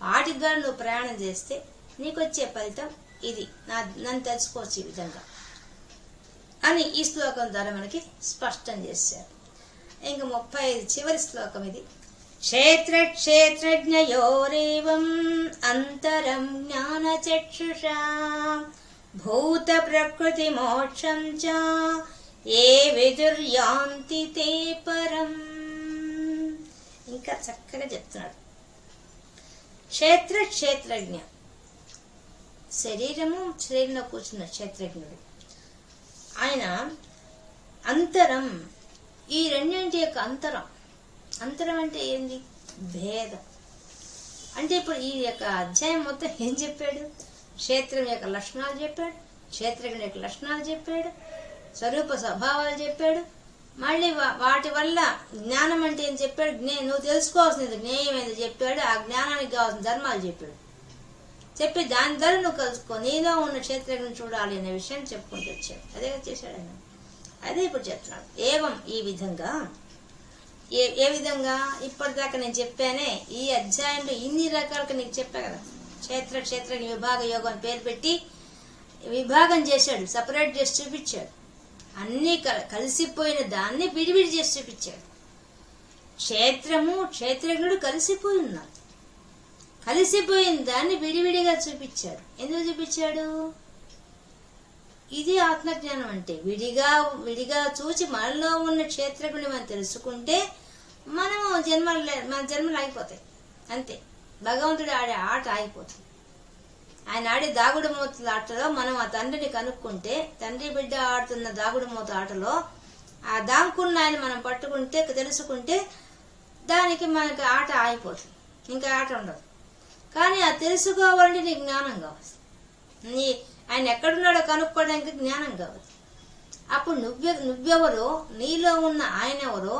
వాటి ద్వారా నువ్వు ప్రయాణం చేస్తే నీకు వచ్చే ఫలితం ఇది. నన్ను తెలుసుకోవచ్చు ఈ విధంగా అని ఈ శ్లోకం ద్వారా మనకి స్పష్టం చేశారు. ఇంకా 35 చివరి శ్లోకం ఇది. క్షేత్ర క్షేత్రజ్ఞయోరేవం అంతరం జ్ఞాన చక్షుషా భూత ప్రకృతి మోక్షం చ ఏ విదుర్యాంతి తే పరం. ఇంకా చక్కగా చెప్తున్నాడు. క్షేత్ర క్షేత్రజ్ఞ, శరీరంలో కూర్చున్న క్షేత్రజ్ఞుడు ఆయన. అంతరం ఈ రెండింటి యొక్క అంతరం అంటే ఏంది? భేదం. అంటే ఇప్పుడు ఈ యొక్క అధ్యాయం మొత్తం ఏం చెప్పాడు? క్షేత్రం యొక్క లక్షణాలు చెప్పాడు, క్షేత్రజ్ఞుడి యొక్క లక్షణాలు చెప్పాడు, స్వరూప స్వభావాలు చెప్పాడు, మళ్ళీ వాటి వల్ల జ్ఞానం అంటే ఏం చెప్పాడు, నువ్వు తెలుసుకోవాల్సింది జ్ఞేయం ఏదో చెప్పాడు, ఆ జ్ఞానానికి కావాల్సిన ధర్మాలు చెప్పాడు. చెప్పి దాని ద్వారా నువ్వు కలుసుకో, నీలో ఉన్న క్షేత్రజ్ఞుని చూడాలి అనే విషయం చెప్పుకుంటూ వచ్చాడు. అదే చేశాడు ఆయన. అదే ఇప్పుడు చెప్తున్నాడు. ఏవం ఈ విధంగా ఏ విధంగా ఇప్పటిదాకా నేను చెప్పానే, ఈ అధ్యాయంలో ఇన్ని రకాలుగా నీకు చెప్పా కదా. క్షేత్రజ్ఞ విభాగ యోగం అని పేరు పెట్టి విభాగం చేశాడు, సపరేట్ చేసి చూపించాడు. అన్నీ కలిసిపోయిన దాన్ని విడివిడి చేసి చూపించాడు. క్షేత్రము క్షేత్రజ్ఞుడు కలిసిపోయి ఉన్నారు. కలిసిపోయిన దాన్ని విడివిడిగా చూపించాడు. ఎందుకు చూపించాడు? ఇది ఆత్మజ్ఞానం అంటే. విడిగా చూచి మనలో ఉన్న క్షేత్రజ్ఞుని మనం తెలుసుకుంటే మన జన్మలు ఆగిపోతాయి. అంతే. భగవంతుడు ఆడే ఆట ఆగిపోతుంది. ఆయన ఆడే దాగుడు మూతల ఆటలో మనం ఆ తండ్రిని కనుక్కుంటే, తండ్రి బిడ్డ ఆడుతున్న దాగుడు మూత ఆటలో ఆ దాంకున్న ఆయన మనం పట్టుకుంటే, తెలుసుకుంటే దానికి మనకి ఆట ఆగిపోతుంది. ఇంకా ఆట ఉండదు. కానీ ఆ తెలుసుకోవాలంటే నీకు జ్ఞానం కావాలి. ఆయన ఎక్కడున్నాడో కనుక్కోవడానికి జ్ఞానం కావాలి. అప్పుడు నువ్వెవరో, నీలో ఉన్న ఆయన ఎవరో,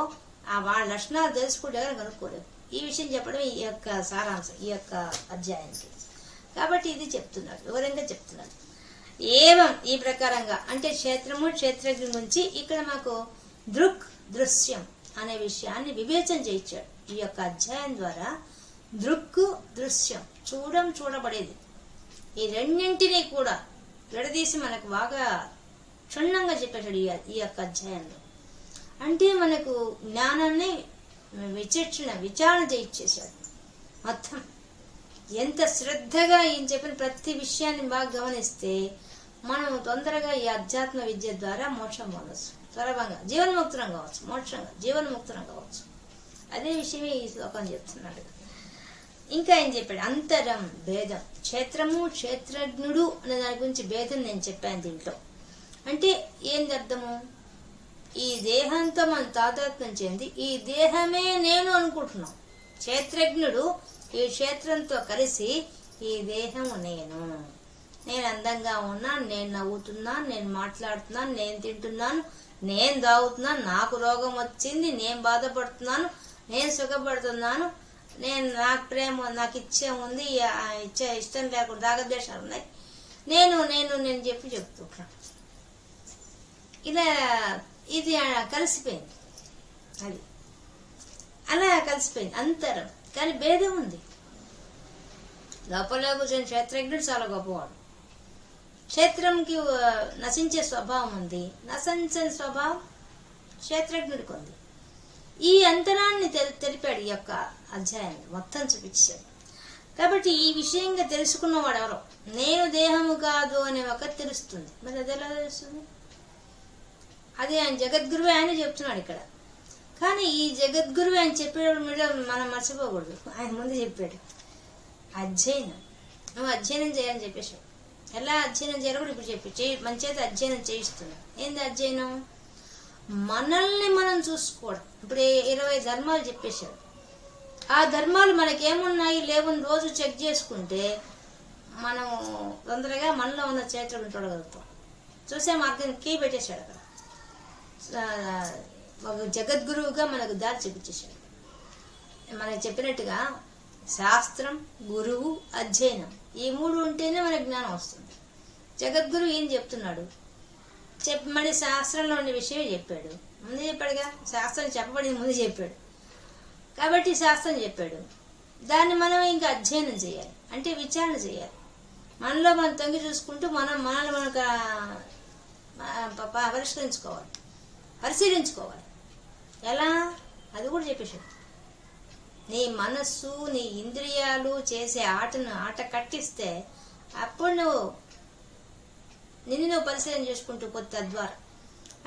వాళ్ళ లక్షణాలు తెలుసుకుంటే కనుక్కోలేవు. ఈ విషయం చెప్పడం ఈ యొక్క సారాంశం ఈ యొక్క అధ్యాయానికి. కాబట్టి ఇది చెప్తున్నాడు, వివరంగా చెప్తున్నాడు. ఏవం ఈ ప్రకారంగా అంటే క్షేత్రము క్షేత్రజ్ఞ నుంచి ఇక్కడ మాకు దృశ్యం అనే విషయాన్ని వివేచన చేయించాడు. ఈ యొక్క అధ్యాయం ద్వారా దృశ్యం చూడబడేది, ఈ రెండింటినీ కూడా విడదీసి మనకు బాగా క్షుణ్ణంగా చెప్పాడు ఈ యొక్క అధ్యాయంలో. అంటే మనకు జ్ఞానాన్ని విచారణ చేయించేశాడు మొత్తం. ఎంత శ్రద్ధగా ఈయన చెప్పిన ప్రతి విషయాన్ని బాగా గమనిస్తే మనం తొందరగా ఈ అధ్యాత్మ విద్య ద్వారా మోక్షం పొందవచ్చు, సులభంగా జీవన్ముక్తులం కావచ్చు, మోక్షంగా జీవన్ముక్తులం కావచ్చు. అదే విషయమే ఈ శ్లోకం చెప్తున్నాడు. ఇంకా ఏం చెప్పాడు? అంతరం భేదం. క్షేత్రము క్షేత్రజ్ఞుడు అనే దాని గురించి భేదం నేను చెప్పాను దీంట్లో. అంటే ఏంది అర్థము? ఈ దేహంతో మనం తాదాత్మ్యం చెంది ఈ దేహమే నేను అనుకుంటున్నాం. క్షేత్రజ్ఞుడు ఈ క్షేత్రంతో కలిసి ఈ దేహము నేను అందంగా ఉన్నాను, నేను నవ్వుతున్నాను, నేను మాట్లాడుతున్నాను, నేను తింటున్నాను, నేను తాగుతున్నాను, నాకు రోగం వచ్చింది, నేను బాధపడుతున్నాను, నేను సుఖపడుతున్నాను, నాకు ప్రేమ, నాకు ఉంది, ఇష్టం లేకుండా రాగద్వేషాలు ఉన్నాయి, నేను చెప్తున్నాను. ఇలా ఇది కలిసిపోయింది. అది అలా కలిసిపోయింది అంతరం. కానీ భేదం ఉంది. లోపల కూర్చొని క్షేత్రజ్ఞుడు చాలా గొప్పవాడు. క్షేత్రంకి నశించే స్వభావం ఉంది, నశించని స్వభావం క్షేత్రజ్ఞుడికి ఉంది. ఈ అంతరాన్ని తెలిపాడు ఈ యొక్క అధ్యాయం మొత్తం చూపించాడు. కాబట్టి ఈ విషయంగా తెలుసుకున్నవాడు ఎవరో, నేను దేహము కాదు అనే ఒక తెలుస్తుంది. మరి అది ఎలా తెలుస్తుంది? అది ఆయన జగద్గురువు ఆయన చెప్తున్నాడు ఇక్కడ. కానీ ఈ జగద్గురువు ఆయన చెప్పేటప్పుడు మీద మనం మర్చిపోకూడదు. ఆయన ముందు చెప్పాడు అధ్యయనం, నువ్వు అధ్యయనం చేయాలని చెప్పేశాడు. ఎలా అధ్యయనం చేయాలో కూడా ఇప్పుడు చెప్పి మన చేత అధ్యయనం చేయిస్తున్నాడు. ఏంది అధ్యయనం? మనల్ని మనం చూసుకోవడం. ఇప్పుడు 20 ధర్మాలు చెప్పేశాడు. ఆ ధర్మాలు మనకేమున్నాయి లేవని రోజు చెక్ చేసుకుంటే మనం తొందరగా మనలో ఉన్న క్షేత్రం చూడగలుగుతాం. చూసే మార్గం కీ పెట్టేశాడు అక్కడ. ఒక జగద్గురువుగా మనకు దారి చూపించేశాడు. మనకు చెప్పినట్టుగా శాస్త్రం, గురువు, అధ్యయనం ఈ 3 ఉంటేనే మనకు జ్ఞానం వస్తుంది. జగద్గురువు ఏం చెప్తున్నాడు? మళ్ళీ శాస్త్రంలో ఉండే విషయం చెప్పాడు. ముందు చెప్పాడుగా, శాస్త్రం చెప్పబడింది ముందు చెప్పాడు. కాబట్టి శాస్త్రం చెప్పాడు. దాన్ని మనం ఇంకా అధ్యయనం చేయాలి, అంటే విచారణ చేయాలి. మనలో మనం తొంగి చూసుకుంటూ మనల్ని మనకు పరిశీలించుకోవాలి. ఎలా? అది కూడా చెప్పేశాడు. నీ మనస్సు, నీ ఇంద్రియాలు చేసే ఆట కట్టిస్తే అప్పుడు నిన్ను పరిశీలన చేసుకుంటూ పోతే తద్వారా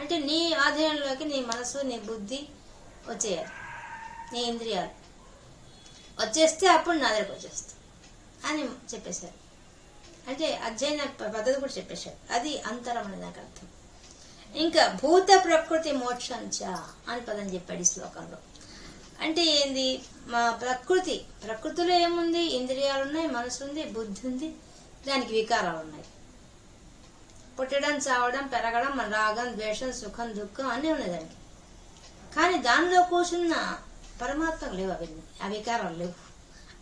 అంటే నీ ఆధీనంలోకి నీ మనసు, నీ బుద్ధి వచ్చేయాలి. నీ ఇంద్రియాలు వచ్చేస్తే అప్పుడు నా దగ్గరకు వచ్చేస్తా అని చెప్పేశారు. అంటే అధ్యయన పద్ధతి కూడా చెప్పేశాడు. అది అంతరం అనే నాకు అర్థం. ఇంకా భూత ప్రకృతి మోక్షంచ అని పదం చెప్పాడు ఈ శ్లోకంలో. అంటే ఏంది? మా ప్రకృతిలో ఏముంది? ఇంద్రియాలు ఉన్నాయి, మనసు ఉంది, బుద్ధి ఉంది, దానికి వికారాలు ఉన్నాయి. పుట్టడం, చావడం, పెరగడం, మన రాగం, ద్వేషం, సుఖం, దుఃఖం అన్నీ ఉన్నాయి దానికి. కానీ దానిలో కూర్చున్న పరమాత్మకు లేవు, అవన్నీ ఆ వికారాలు లేవు.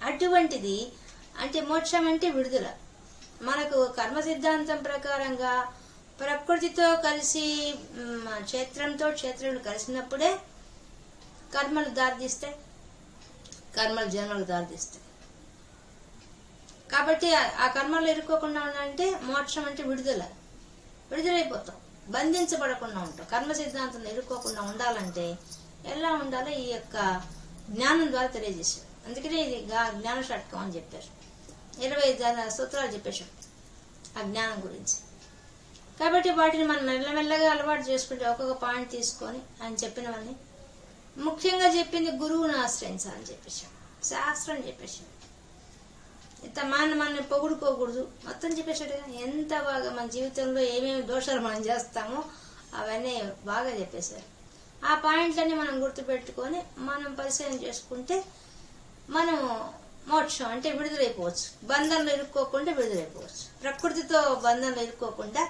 అటువంటిది అంటే మోక్షం అంటే విడుదల. మనకు కర్మ సిద్ధాంతం ప్రకారంగా ప్రకృతితో కలిసి క్షేత్రంతో క్షేత్రం కలిసినప్పుడే కర్మలు దారితీస్తాయి, కర్మలు జన్మలకు దారితీస్తాయి. కాబట్టి ఆ కర్మలు ఇరుక్కోకుండా ఉండాలంటే మోక్షం అంటే విడుదలైపోతాం, బంధించబడకుండా ఉంటాం. కర్మ సిద్ధాంతం ఇరుక్కోకుండా ఉండాలంటే ఎలా ఉండాలో ఈ యొక్క జ్ఞానం ద్వారా తెలియజేశారు. అందుకనే ఇది జ్ఞాన షట్కం అని చెప్పారు. 25 సూత్రాలు చెప్పేశారు ఆ జ్ఞానం గురించి. కాబట్టి వాటిని మనం మెల్లమెల్లగా అలవాటు చేసుకుంటే ఒక్కొక్క పాయింట్ తీసుకొని ఆయన చెప్పినవన్నీ, ముఖ్యంగా చెప్పింది గురువుని ఆశ్రయించాలని చెప్పేశాడు, శాస్త్రం చెప్పేశాడు. ఇంత మనల్ని పొగుడుకోకూడదు మొత్తం చెప్పేశాడు. ఎంత బాగా మన జీవితంలో ఏమేమి దోషాలు మనం చేస్తామో అవన్నీ బాగా చెప్పేశారు. ఆ పాయింట్లన్నీ మనం గుర్తుపెట్టుకొని మనం పరిశీలన చేసుకుంటే మనం మోక్షం అంటే విడుదలైపోవచ్చు, బంధంలో ఇరుక్కోకుండా విడుదలైపోవచ్చు. ప్రకృతితో బంధంలో ఇరుక్కోకుండా,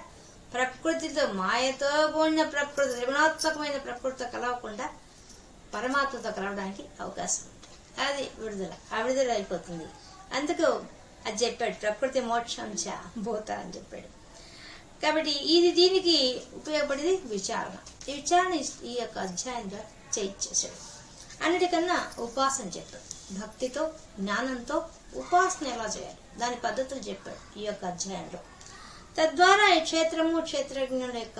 ప్రకృతితో మాయతో కూడిన ప్రకృతి, త్రిగుణాత్మకమైన ప్రకృతితో కలవకుండా పరమాత్మతో కలవడానికి అవకాశం ఉంటుంది. అది విడుదల, ఆ విడుదల అయిపోతుంది. అందుకు అది చెప్పాడు, ప్రకృతి మోక్షం చ భూత అని చెప్పాడు. కాబట్టి ఇది దీనికి ఉపయోగపడేది విచారణ. ఈ విచారణ ఈ యొక్క అధ్యాయం ద్వారా చేయించేశాడు. అన్నిటికన్నా ఉపాసన చెప్పాడు. భక్తితో జ్ఞానంతో ఉపాసన ఎలా చేయాలి దాని పద్ధతులు చెప్పాడు ఈ యొక్క అధ్యాయంలో. తద్వారా ఈ క్షేత్రము క్షేత్రజ్ఞుల యొక్క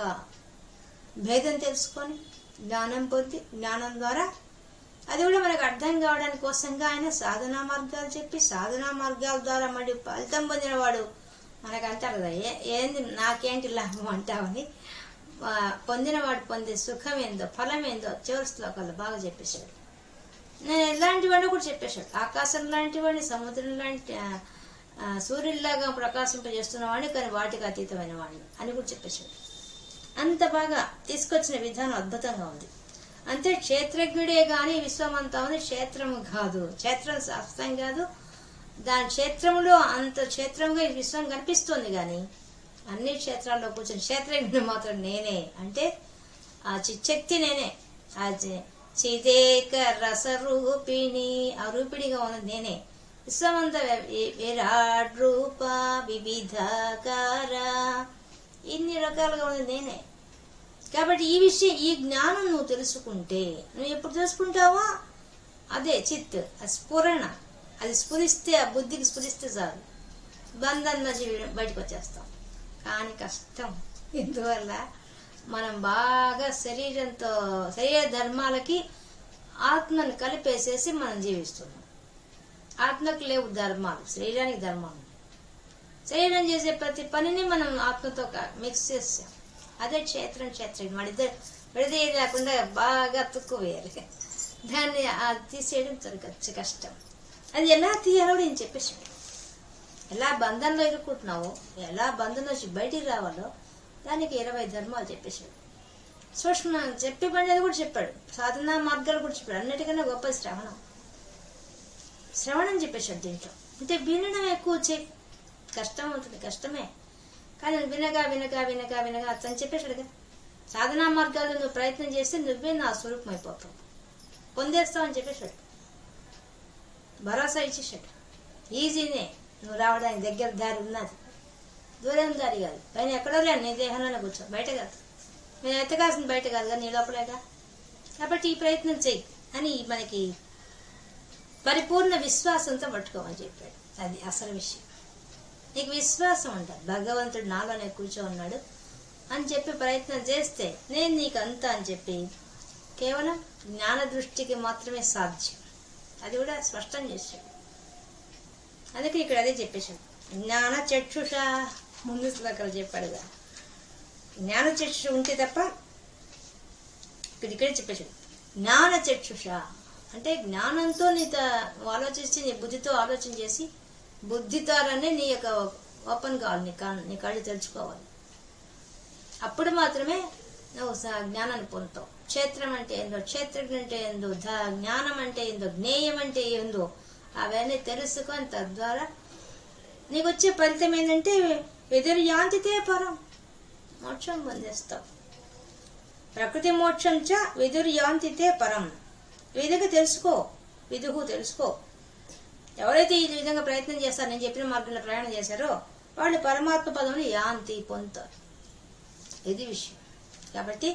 భేదం తెలుసుకొని జ్ఞానం పొంది, జ్ఞానం ద్వారా అది కూడా మనకు అర్థం కావడానికి కోసంగా ఆయన సాధనా మార్గాలు చెప్పి, సాధనా మార్గాల ద్వారా మళ్ళీ ఫలితం పొందిన వాడు మనకు అంటారు కదా, ఏంది నాకేంటి లాభం అంటావని, పొందినవాడు పొందే సుఖం ఏందో ఫలం ఏందో చివరి శ్లోకాల్లో బాగా చెప్పేశాడు. నేను ఎలాంటి వాడిని కూడా చెప్పేశాడు. ఆకాశం లాంటి వాడిని, సముద్రం లాంటి సూర్యుడిలాగా ప్రకాశింపజేస్తున్న వాడిని, కానీ వాటికి అతీతమైన వాడిని అని కూడా చెప్పేశాడు. అంత బాగా తీసుకొచ్చిన విధానం అద్భుతంగా ఉంది. అంతే క్షేత్రజ్ఞుడే గాని విశ్వమంతా ఉంది, క్షేత్రము కాదు, క్షేత్రం శాస్త్రం కాదు. దాని క్షేత్రంలో అంత క్షేత్రంగా ఈ విశ్వం కనిపిస్తోంది, కానీ అన్ని క్షేత్రాల్లో కూర్చొని క్షేత్రజ్ఞుడు మాత్రం నేనే అంటే ఆ చిచ్చక్తి నేనే, ఆ చిదేక రసరూపిణి, ఆ రూపిణిగా ఉన్నది నేనే. విశ్వమంతా విరాట్ రూప వివిధాకార, ఇన్ని రకాలుగా ఉన్నది నేనే. కాబట్టి ఈ విషయం, ఈ జ్ఞానం నువ్వు తెలుసుకుంటే, నువ్వు ఎప్పుడు తెలుసుకుంటావో అదే చిత్, అది స్ఫురణ, అది స్ఫురిస్తే, ఆ బుద్ధికి స్ఫురిస్తే చాలు, బంధం నుంచి బయటకు వచ్చేస్తాం. కానీ కష్టం. ఇందువల్ల మనం బాగా శరీర ధర్మాలకి ఆత్మను కలిపేసేసి మనం జీవిస్తున్నాం. ఆత్మకు లేవు ధర్మాలు, శరీరానికి ధర్మాలు. శరీరం చేసే ప్రతి పనిని మనం ఆత్మతో మిక్స్ చేస్తాం. అదే క్షేత్రం వాడిద్దరు విడదీయ లేకుండా బాగా తుక్కువేయాలి. దాన్ని తీసేయడం తొలగచ్చు కష్టం. అది ఎలా తీయాలో నేను చెప్పేసాడు. ఎలా బంధంలో ఇరుక్కుంటున్నావో, ఎలా బంధంలో బయటికి రావాలో దానికి 20 ధర్మాలు చెప్పేశాడు. సూక్ష్మ చెప్పి పని కూడా చెప్పాడు, సాధనా మార్గాలు కూడా చెప్పాడు. అన్నిటికన్నా గొప్ప శ్రవణం చెప్పేశాడు దీంట్లో. అంటే వినడం ఎక్కువ చేయి, కష్టం అవుతుంది, కష్టమే. కానీ వినగా అతను చెప్పేశాడుగా, సాధనా మార్గాల్లో నువ్వు ప్రయత్నం చేస్తే నువ్వే నా స్వరూపం అయిపోతావు, పొందేస్తావు అని చెప్పేశాడు. భరోసా ఇచ్చేసాడు. ఈజీనే, నువ్వు రావడానికి దగ్గర దారి ఉన్నది, దూరం దారి కాదు. పైన ఎక్కడో లేదు, నీ దేహంలోనే కూర్చో, బయట కాదు. నేను ఎత్తగాల్సిన బయట కాదు కదా, నీ లోపలేగా. కాబట్టి ఈ ప్రయత్నం చెయ్యి అని మనకి పరిపూర్ణ విశ్వాసంతో పట్టుకోమని చెప్పాడు. అది అసలు విషయం. నీకు విశ్వాసం ఉండాలి, భగవంతుడు నాలోనే కూర్చో ఉన్నాడు అని చెప్పి ప్రయత్నం చేస్తే నేను నీకు అంతా అని చెప్పి కేవలం జ్ఞాన దృష్టికి మాత్రమే సాధ్యం. అది కూడా స్పష్టం చేశాడు. అందుకే ఇక్కడ అదే చెప్పేశాడు. జ్ఞాన చక్షుష, ముందు శ్లోకాలు చెప్పాడుగా, జ్ఞాన చక్షుష ఉంటే తప్ప ఇక్కడే చెప్పేశాడు. జ్ఞాన చక్షుష అంటే జ్ఞానంతో ఆలోచించి, నీ బుద్ధితో ఆలోచన చేసి, బుద్ధి ద్వారానే నీ యొక్క ఓపెన్ కావాలి, నీ కళ్ళు తెరుచుకోవాలి. అప్పుడు మాత్రమే నువ్వు జ్ఞానాన్ని పొందుతావు. క్షేత్రం అంటే ఏందో, క్షేత్రజ్ఞ అంటే ఏందో, జ్ఞానం అంటే ఏందో, జ్ఞేయం అంటే ఏందో అవన్నీ తెలుసుకొని తద్వారా నీకు వచ్చే ఫలితం ఏంటంటే విదుర్యాంతితే పరం, మోక్షం పొందేస్తావు. ప్రకృతి మోక్షం చ విదుర్యాంతితే పరం. ఈ విధంగా తెలుసుకో, తెలుసుకో. ఎవరైతే ఈ విధంగా ప్రయత్నం చేస్తారో, నేను చెప్పిన మార్గంలో ప్రయాణం చేశారో వాళ్ళు పరమాత్మ పదవిని యాంతి పొందుతారు. ఇది విషయం. కాబట్టి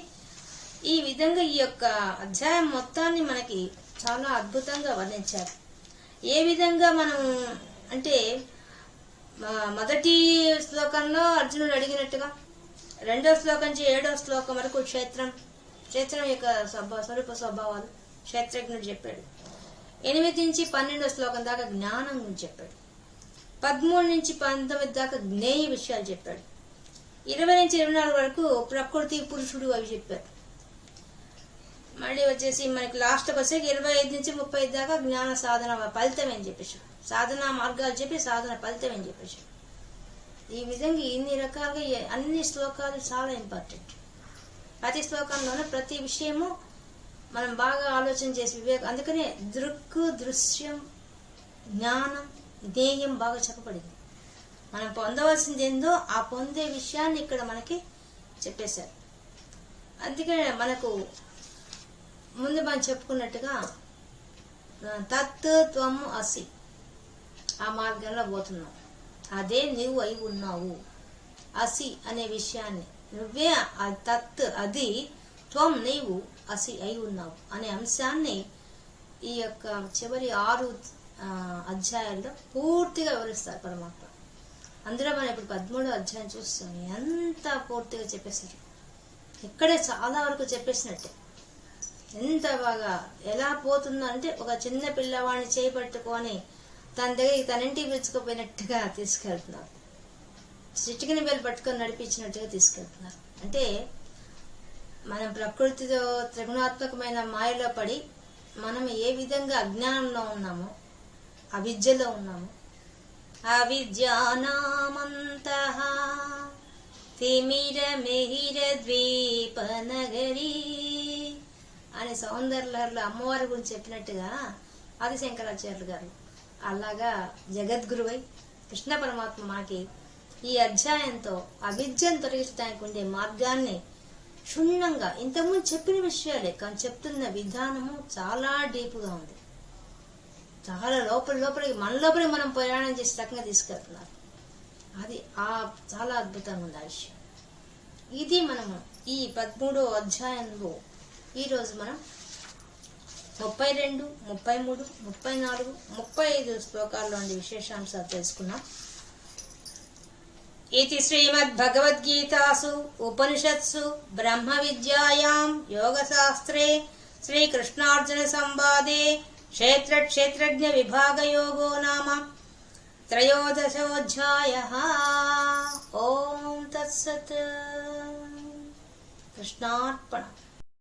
ఈ విధంగా ఈ యొక్క అధ్యాయం మొత్తాన్ని మనకి చాలా అద్భుతంగా వర్ణించారు. ఏ విధంగా మనం అంటే మొదటి శ్లోకంలో అర్జునుడు అడిగినట్టుగా 2వ శ్లోకం నుంచి 7వ శ్లోకం వరకు క్షేత్రం యొక్క స్వరూప స్వభావాలు క్షేత్రజ్ఞుడు చెప్పాడు. 8 నుంచి 12వ శ్లోకం దాకా జ్ఞానం గురించి చెప్పాడు. 13 నుంచి 19 దాకా జ్ఞేయ విషయాలు చెప్పాడు. 20 నుంచి 24 వరకు ప్రకృతి పురుషుడు అవి చెప్పారు. మళ్ళీ వచ్చేసి మనకి లాస్ట్కి వచ్చేసి 25 నుంచి 30 దాకా జ్ఞాన సాధన ఫలితం అని చెప్పేసాడు. సాధన మార్గాలు చెప్పి సాధన ఫలితం అని చెప్పేసాడు. ఈ విధంగా ఇన్ని రకాలుగా అన్ని శ్లోకాలు చాలా ఇంపార్టెంట్. ప్రతి శ్లోకంలోనే ప్రతి విషయము మనం బాగా ఆలోచన చేసి అందుకనే దృశ్యం జ్ఞానం జ్ఞేయం బాగా చెప్పబడింది. మనం పొందవలసింది ఏందో ఆ పొందే విషయాన్ని ఇక్కడ మనకి చెప్పేశారు. అందుకనే మనకు ముందు మనం చెప్పుకున్నట్టుగా తత్ త్వం అసి ఆ మార్గంలో పోతున్నాం. అదే నువ్వు అయి ఉన్నావు. అసి అనే విషయాన్ని నువ్వే తత్ అది, త్వం నీవు, అసి అయి ఉన్నావు అనే అంశాన్ని ఈ యొక్క చివరి 6 అధ్యాయాల్లో పూర్తిగా వివరిస్తారు పరమాత్మ. అందులో మనం ఇప్పుడు 13వ అధ్యాయం చూస్తాం. ఎంత పూర్తిగా చెప్పేశారు. ఇక్కడే చాలా వరకు చెప్పేసినట్టే. ఎంత బాగా ఎలా పోతుందో అంటే ఒక చిన్న పిల్లవాడిని చేపట్టుకొని తన దగ్గరికి తన ఇంటికి పిలుచుకుపోయినట్టుగా తీసుకెళ్తున్నారు. చిటికిన వేలు పట్టుకొని నడిపించినట్టుగా తీసుకెళ్తున్నారు. అంటే మనం ప్రకృతితో త్రిగుణాత్మకమైన మాయలో పడి మనం ఏ విధంగా అజ్ఞానంలో ఉన్నామో, అవిద్యలో ఉన్నామో, అవిద్యానామంతః తిమిరమిహిర ద్వీపనగరీ అని సౌందర్యలహరిలో అమ్మవారి గురించి చెప్పినట్టుగా ఆది శంకరాచార్యులు గారు అలాగా జగద్గురువై కృష్ణ పరమాత్మ మనకి ఈ అధ్యాయంతో అవిద్యను తొలగించడానికి ఉండే మార్గాన్ని క్షుణ్ణంగా ఇంతకుముందు చెప్పిన విషయాలే కానీ చెప్తున్న విధానము చాలా డీప్గా ఉంది. చాలా లోపలికి మన లోపలికి మనం ప్రయాణం చేసి రకంగా తీసుకెళ్తున్నారు. అది చాలా అద్భుతంగా ఉంది ఆ విషయం. ఇది మనము ఈ 13వ అధ్యాయంలో ఈరోజు మనం 32, 33, 34, 35 శ్లోకాల్లోని విశేషాంశాలు తెలుసుకున్నాం. ఇది శ్రీమద్భగవద్గీతాసు ఉపనిషత్సు బ్రహ్మ విద్యాయాం యోగశాస్త్రే శ్రీకృష్ణార్జున సంవాదే క్షేత్రజ్ఞ విభాగయోగో నామ 13ోऽధ్యాయః. ఓం తత్సత్. కృష్ణార్పణ.